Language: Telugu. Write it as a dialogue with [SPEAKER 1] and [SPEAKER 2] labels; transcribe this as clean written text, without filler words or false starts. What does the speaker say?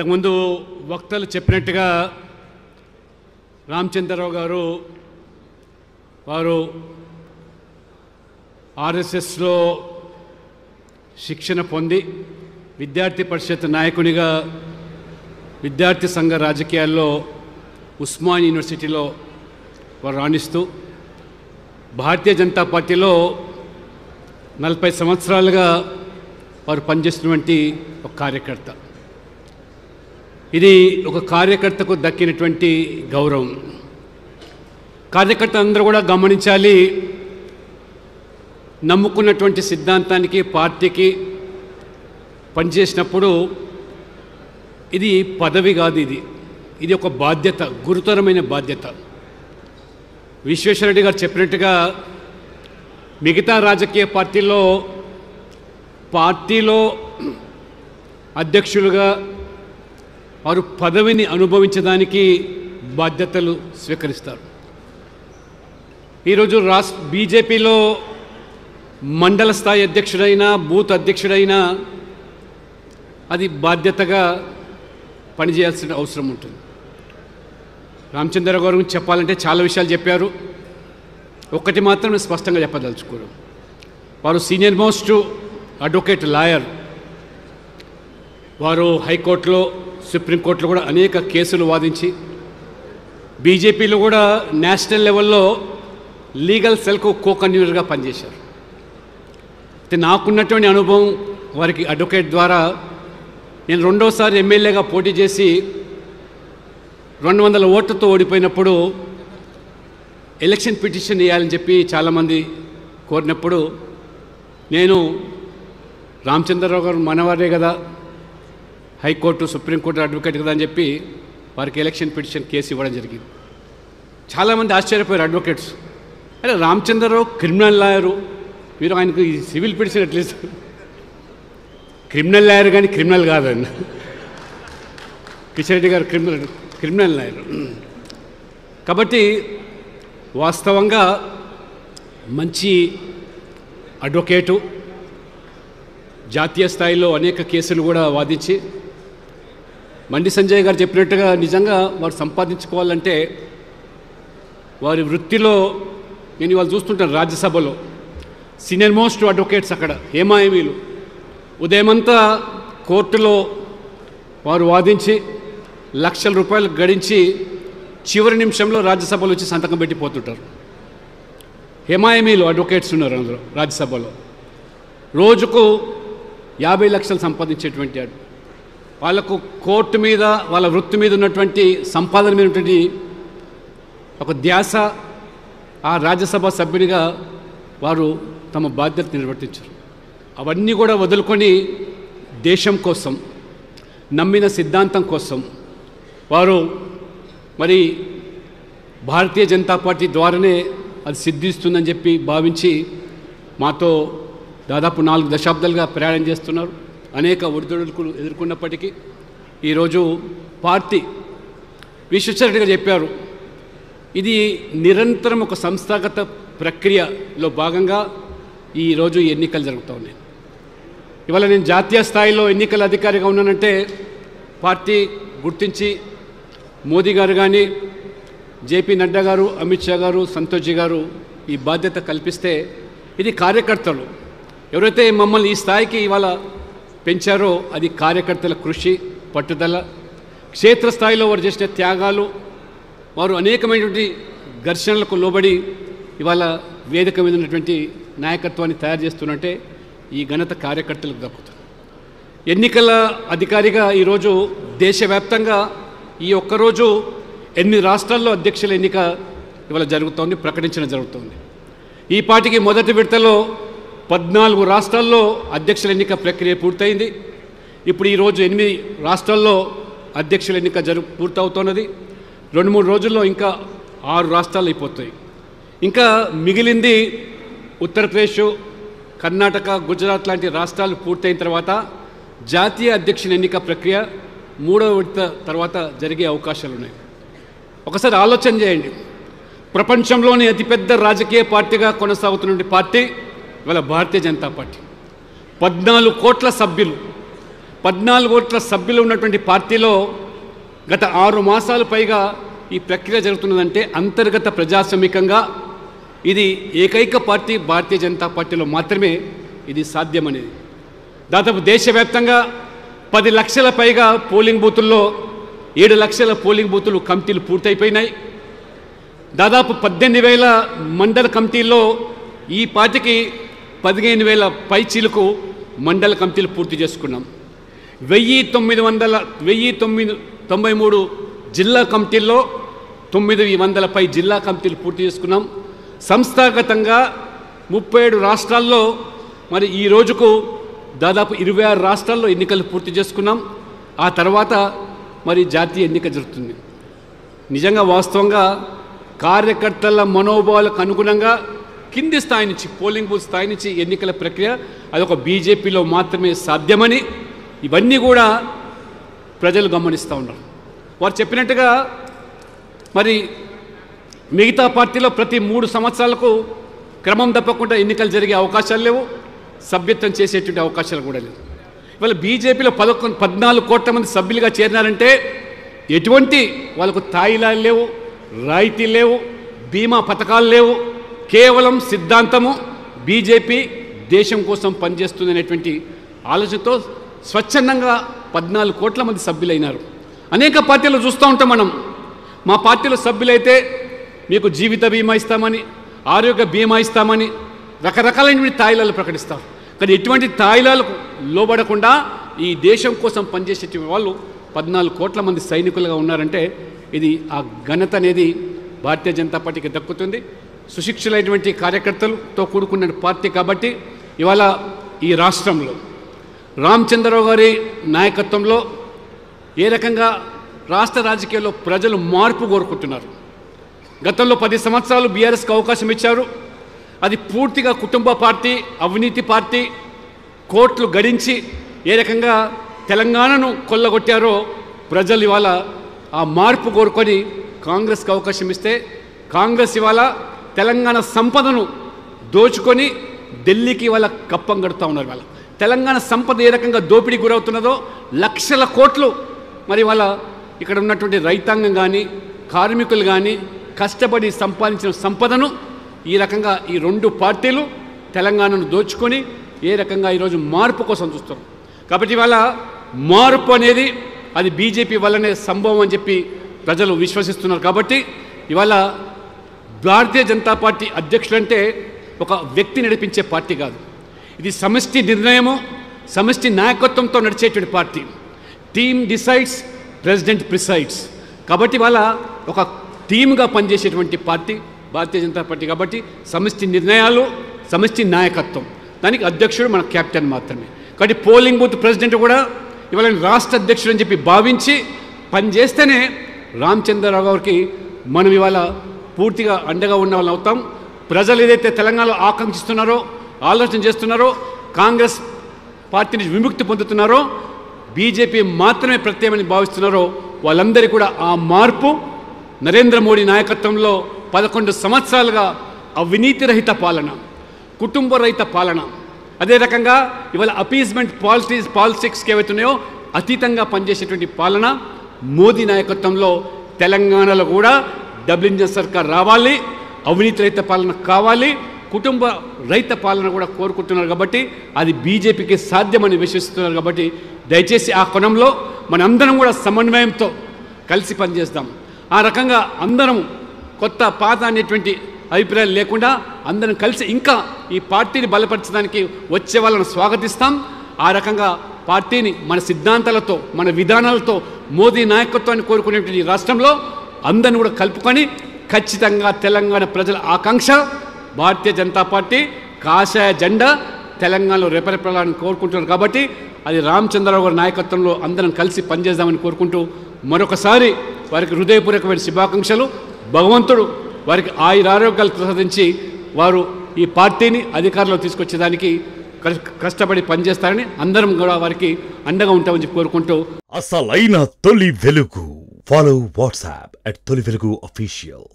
[SPEAKER 1] ఇంతకుముందు వక్తలు చెప్పినట్టుగా రామచంద్రరావు గారు వారు ఆర్ఎస్ఎస్లో శిక్షణ పొంది విద్యార్థి పరిషత్ నాయకునిగా విద్యార్థి సంఘ రాజకీయాల్లో ఉస్మాన్ యూనివర్సిటీలో వారు రాణిస్తూ భారతీయ జనతా పార్టీలో 40 సంవత్సరాలుగా వారు పనిచేస్తున్నటువంటి ఒక కార్యకర్త. ఇది ఒక కార్యకర్తకు దక్కినటువంటి గౌరవం. కార్యకర్త అందరూ కూడా గమనించాలి, నమ్ముకున్నటువంటి సిద్ధాంతానికి పార్టీకి పనిచేసినప్పుడు ఇది పదవి కాదు, ఇది ఒక బాధ్యత, గురుతరమైన బాధ్యత. విశ్వేశ్వరరెడ్డి గారు చెప్పినట్టుగా మిగతా రాజకీయ పార్టీలో అధ్యక్షులుగా వారు పదవిని అనుభవించడానికి బాధ్యతలు స్వీకరిస్తారు. ఈరోజు బీజేపీలో మండల స్థాయి అధ్యక్షుడైనా బూత్ అధ్యక్షుడైనా అది బాధ్యతగా పనిచేయాల్సిన అవసరం ఉంటుంది. రామచంద్ర గారు గురించి చెప్పాలంటే చాలా విషయాలు చెప్పారు. ఒక్కటి మాత్రం స్పష్టంగా చెప్పదలుచుకోరు. వారు సీనియర్ మోస్ట్ అడ్వకేట్ లాయర్. వారు హైకోర్టులో సుప్రీంకోర్టులో కూడా అనేక కేసులు వాదించి బీజేపీలో కూడా నేషనల్ లెవెల్లో లీగల్ సెల్కు కో-కన్వీనర్గా పనిచేశారు. అయితే నాకున్నటువంటి అనుభవం వారికి అడ్వకేట్ ద్వారా నేను రెండోసారి ఎమ్మెల్యేగా పోటీ చేసి 200 ఓట్లతో ఓడిపోయినప్పుడు ఎలక్షన్ పిటిషన్ వేయాలని చెప్పి చాలామంది కోరినప్పుడు నేను రామచంద్రరావు గారు మనవారే కదా, హైకోర్టు సుప్రీంకోర్టు అడ్వకేట్ కదా అని చెప్పి వారికి ఎలక్షన్ పిటిషన్ కేసు ఇవ్వడం జరిగింది. చాలామంది ఆశ్చర్యపోయారు అడ్వకేట్స్. అరే రామచంద్రరావు క్రిమినల్ లాయరు, మీరు ఆయనకు ఈ civil petition at least criminal lawyer కానీ క్రిమినల్ కాదండి. కిషన్ రెడ్డి గారు క్రిమినల్ లాయర్. కాబట్టి వాస్తవంగా మంచి అడ్వకేటు, జాతీయ స్థాయిలో అనేక కేసులు కూడా వాదించి బండి సంజయ్ గారు చెప్పినట్టుగా నిజంగా వారు సంపాదించుకోవాలంటే వారి వృత్తిలో నేను ఇవాళ చూస్తుంటాను రాజ్యసభలో సీనియర్ మోస్ట్ అడ్వకేట్స్ అక్కడ హేమాయమీలు ఉదయమంతా కోర్టులో వారు వాదించి లక్షల రూపాయలు గడించి చివరి నిమిషంలో రాజ్యసభలో వచ్చి సంతకం పెట్టిపోతుంటారు. హేమాయమీలు అడ్వకేట్స్ ఉన్నారు అందులో రాజ్యసభలో. రోజుకు 50 లక్షలు సంపాదించేటువంటి వాళ్ళకు కోర్టు మీద వాళ్ళ వృత్తి మీద ఉన్నటువంటి సంపాదన మీద ఉన్నటువంటి ఒక ధ్యాస ఆ రాజ్యసభ సభ్యునిగా వారు తమ బాధ్యత నిర్వర్తించారు. అవన్నీ కూడా వదులుకొని దేశం కోసం, నమ్మిన సిద్ధాంతం కోసం వారు మరి భారతీయ జనతా పార్టీ ద్వారానే అది సిద్ధిస్తుందని చెప్పి భావించి మాతో దాదాపు 4 దశాబ్దాలుగా ప్రయాణం చేస్తున్నారు. అనేక ఒడిదుడుకులు ఎదుర్కొన్నప్పటికీ ఈరోజు పార్టీ విశ్వేశ్వరరెడ్డి చెప్పారు, ఇది నిరంతరం ఒక సంస్థాగత ప్రక్రియలో భాగంగా ఈరోజు ఎన్నికలు జరుగుతూ ఉన్నాయి. ఇవాళ నేను జాతీయ స్థాయిలో ఎన్నికల అధికారిగా ఉన్నానంటే పార్టీ గుర్తించి మోదీ గారు కానీ జేపీ నడ్డా గారు, అమిత్ షా గారు, సంతోష్జీ గారు ఈ బాధ్యత కల్పిస్తే ఇది కార్యకర్తలు ఎవరైతే మమ్మల్ని ఈ స్థాయికి ఇవాళ పెంచారో అది కార్యకర్తల కృషి, పట్టుదల, క్షేత్రస్థాయిలో వారు చేసిన త్యాగాలు, వారు అనేకమైనటువంటి ఘర్షణలకు లోబడి ఇవాళ వేదిక మీద ఉన్నటువంటి నాయకత్వాన్ని తయారు చేస్తున్నట్టే ఈ ఘనత కార్యకర్తలకు దక్కుతుంది. ఎన్నికల అధికారిగా ఈరోజు దేశవ్యాప్తంగా ఈ ఒక్కరోజు 8 రాష్ట్రాల్లో అధ్యక్షుల ఎన్నిక ఇవాళ జరుగుతోంది, ప్రకటించడం జరుగుతోంది. ఈ పార్టీకి మొదటి విడతలో 14 రాష్ట్రాల్లో అధ్యక్షుల ఎన్నిక ప్రక్రియ పూర్తయింది. ఇప్పుడు ఈరోజు 8 రాష్ట్రాల్లో అధ్యక్షుల ఎన్నిక పూర్తవుతున్నది. 2-3 రోజుల్లో ఇంకా 6 రాష్ట్రాలు అయిపోతాయి. ఇంకా మిగిలింది ఉత్తరప్రదేశ్, కర్ణాటక, గుజరాత్ లాంటి రాష్ట్రాలు పూర్తయిన తర్వాత జాతీయ అధ్యక్షుల ఎన్నిక ప్రక్రియ 3వ విడత తర్వాత జరిగే అవకాశాలు ఉన్నాయి. ఒకసారి ఆలోచన చేయండి, ప్రపంచంలోని అతిపెద్ద రాజకీయ పార్టీగా కొనసాగుతున్న పార్టీ ఇవాళ భారతీయ జనతా పార్టీ. 14 కోట్ల సభ్యులు, 14 కోట్ల సభ్యులు ఉన్నటువంటి పార్టీలో గత 6 మాసాలు పైగా ఈ ప్రక్రియ జరుగుతున్నదంటే అంతర్గత ప్రజాస్వామికంగా ఇది ఏకైక పార్టీ భారతీయ జనతా పార్టీలో మాత్రమే ఇది సాధ్యమనేది. దాదాపు దేశవ్యాప్తంగా 10 లక్షల పైగా పోలింగ్ బూతుల్లో 7 లక్షల పోలింగ్ బూతులు కమిటీలు పూర్తయిపోయినాయి. దాదాపు 18,000 మండల కమిటీల్లో ఈ పార్టీకి 15,000 పైచీలకు మండల కమిటీలు పూర్తి చేసుకున్నాం. 1,993 జిల్లా కమిటీల్లో 900 పై జిల్లా కమిటీలు పూర్తి చేసుకున్నాం. సంస్థాగతంగా 37 రాష్ట్రాల్లో మరి ఈ రోజుకు దాదాపు 26 రాష్ట్రాల్లో ఎన్నికలు పూర్తి చేసుకున్నాం. ఆ తర్వాత మరి జాతీయ ఎన్నిక జరుగుతుంది. నిజంగా వాస్తవంగా కార్యకర్తల మనోభావాలకు అనుగుణంగా కింది స్థాయి నుంచి పోలింగ్ బూత్ స్థాయి నుంచి ఎన్నికల ప్రక్రియ అదొక బీజేపీలో మాత్రమే సాధ్యమని ఇవన్నీ కూడా ప్రజలు గమనిస్తూ ఉన్నారు. వారు చెప్పినట్టుగా మరి మిగతా పార్టీలో ప్రతి 3 సంవత్సరాలకు క్రమం తప్పకుండా ఎన్నికలు జరిగే అవకాశాలు లేవు, సభ్యత్వం చేసేటువంటి అవకాశాలు కూడా లేవు. ఇవాళ బీజేపీలో 14 కోట్ల మంది సభ్యులుగా చేరినారంటే ఎటువంటి వాళ్ళకు తాయిలాలు లేవు, రాయితీలు లేవు, బీమా పథకాలు లేవు. కేవలం సిద్ధాంతము బీజేపీ దేశం కోసం పనిచేస్తుంది అనేటువంటి ఆలోచనతో స్వచ్ఛందంగా 14 కోట్ల మంది సభ్యులైనారు. అనేక పార్టీలు చూస్తూ ఉంటాం మనం. మా పార్టీలో సభ్యులైతే మీకు జీవిత బీమా ఇస్తామని, ఆరోగ్య బీమా ఇస్తామని రకరకాలైనటువంటి తాయిలాలు ప్రకటిస్తారు. కానీ ఎటువంటి తాయిలాలకు లోబడకుండా ఈ దేశం కోసం పనిచేసేటువంటి వాళ్ళు 14 కోట్ల మంది సైనికులుగా ఉన్నారంటే ఇది ఆ ఘనత అనేది భారతీయ జనతా పార్టీకి దక్కుతుంది. సుశిక్షులైనటువంటి కార్యకర్తలతో కూడుకున్న పార్టీ కాబట్టి ఇవాళ ఈ రాష్ట్రంలో రామచంద్రరావు గారి నాయకత్వంలో ఏ రకంగా రాష్ట్ర రాజకీయాల్లో ప్రజలు మార్పు కోరుకుంటున్నారు. గతంలో 10 సంవత్సరాలు బీఆర్ఎస్కి అవకాశం ఇచ్చారు. అది పూర్తిగా కుటుంబ పార్టీ, అవినీతి పార్టీ, కోట్లు గడించి ఏ రకంగా తెలంగాణను కొల్లగొట్టారో ప్రజలు ఇవాళ ఆ మార్పు కోరుకొని కాంగ్రెస్కి అవకాశం ఇస్తే కాంగ్రెస్ ఇవాళ తెలంగాణ సంపదను దోచుకొని ఢిల్లీకి ఇవాళ కప్పం గడుతూ ఉన్నారు. ఇవాళ తెలంగాణ సంపద ఏ రకంగా దోపిడీ గురవుతున్నదో లక్షల కోట్లు మరి ఇవాళ ఇక్కడ ఉన్నటువంటి రైతాంగం కానీ కార్మికులు కానీ కష్టపడి సంపాదించిన సంపదను ఈ రకంగా ఈ 2 పార్టీలు తెలంగాణను దోచుకొని ఏ రకంగా ఈరోజు మార్పు కోసం చూస్తారు. కాబట్టి ఇవాళ మార్పు అనేది అది బీజేపీ వల్లనే సంభవం అని చెప్పి ప్రజలు విశ్వసిస్తున్నారు. కాబట్టి ఇవాళ భారతీయ జనతా పార్టీ అధ్యక్షుడు అంటే ఒక వ్యక్తి నడిపించే పార్టీ కాదు. ఇది సమిష్టి నిర్ణయము, సమిష్టి నాయకత్వంతో నడిచేటువంటి party. Team decides, president presides. కాబట్టి ఇవాళ ఒక టీమ్గా పనిచేసేటువంటి పార్టీ భారతీయ జనతా పార్టీ. కాబట్టి సమిష్టి నిర్ణయాలు, సమిష్టి నాయకత్వం, దానికి అధ్యక్షుడు మన క్యాప్టెన్ మాత్రమే. కాబట్టి పోలింగ్ బూత్ ప్రెసిడెంట్ కూడా ఇవాళ రాష్ట్ర అధ్యక్షుడు అని చెప్పి భావించి పనిచేస్తేనే రామచంద్రరావు గారికి మనం ఇవాళ పూర్తిగా అండగా ఉన్న వాళ్ళు అవుతాం. ప్రజలు ఏదైతే తెలంగాణలో ఆకాంక్షిస్తున్నారో, ఆలోచన చేస్తున్నారో, కాంగ్రెస్ పార్టీ నుంచి విముక్తి పొందుతున్నారో, బీజేపీ మాత్రమే ప్రత్యేకమని భావిస్తున్నారో వాళ్ళందరికీ కూడా ఆ మార్పు నరేంద్ర మోడీ నాయకత్వంలో 11 సంవత్సరాలుగా అవినీతి రహిత పాలన, కుటుంబ రహిత పాలన, అదే రకంగా ఇవాళ అపీజ్మెంట్ పాలిటిక్స్కి ఏవైతున్నాయో అతీతంగా పనిచేసేటువంటి పాలన మోదీ నాయకత్వంలో తెలంగాణలో కూడా డబుల్ ఇంజన్ సర్కార్ రావాలి, అవినీతి రహిత పాలన కావాలి, కుటుంబ రహిత పాలన కూడా కోరుకుంటున్నారు. కాబట్టి అది బీజేపీకి సాధ్యమని విశ్వసిస్తున్నారు. కాబట్టి దయచేసి ఆ కోణంలో మనందరం కూడా సమన్వయంతో కలిసి పనిచేద్దాం. ఆ రకంగా అందరం కొత్త పాత అనేటువంటి అభిప్రాయాలు లేకుండా అందరం కలిసి ఇంకా ఈ పార్టీని బలపరచడానికి వచ్చే వాళ్ళని స్వాగతిస్తాం. ఆ రకంగా పార్టీని మన సిద్ధాంతాలతో, మన విధానాలతో మోదీ నాయకత్వాన్ని కోరుకునేటువంటి ఈ రాష్ట్రంలో అందరిని కూడా కలుపుకొని ఖచ్చితంగా తెలంగాణ ప్రజల ఆకాంక్ష భారతీయ జనతా పార్టీ కాషాయ జెండా తెలంగాణలో రెపరెపలాలని కోరుకుంటున్నారు. కాబట్టి అది రామచంద్రరావు గారి నాయకత్వంలో అందరం కలిసి పనిచేద్దామని కోరుకుంటూ మరొకసారి వారికి హృదయపూర్వకమైన శుభాకాంక్షలు. భగవంతుడు వారికి ఆయురారోగ్యాలు ప్రసాదించి వారు ఈ పార్టీని అధికారంలో తీసుకొచ్చేదానికి కష్టపడి పనిచేస్తారని అందరం కూడా వారికి అండగా ఉంటామని చెప్పి కోరుకుంటూ
[SPEAKER 2] అసలైన తొలి వెలుగు. ఫాలో వాట్సాప్ @తొలి వెలుగు official.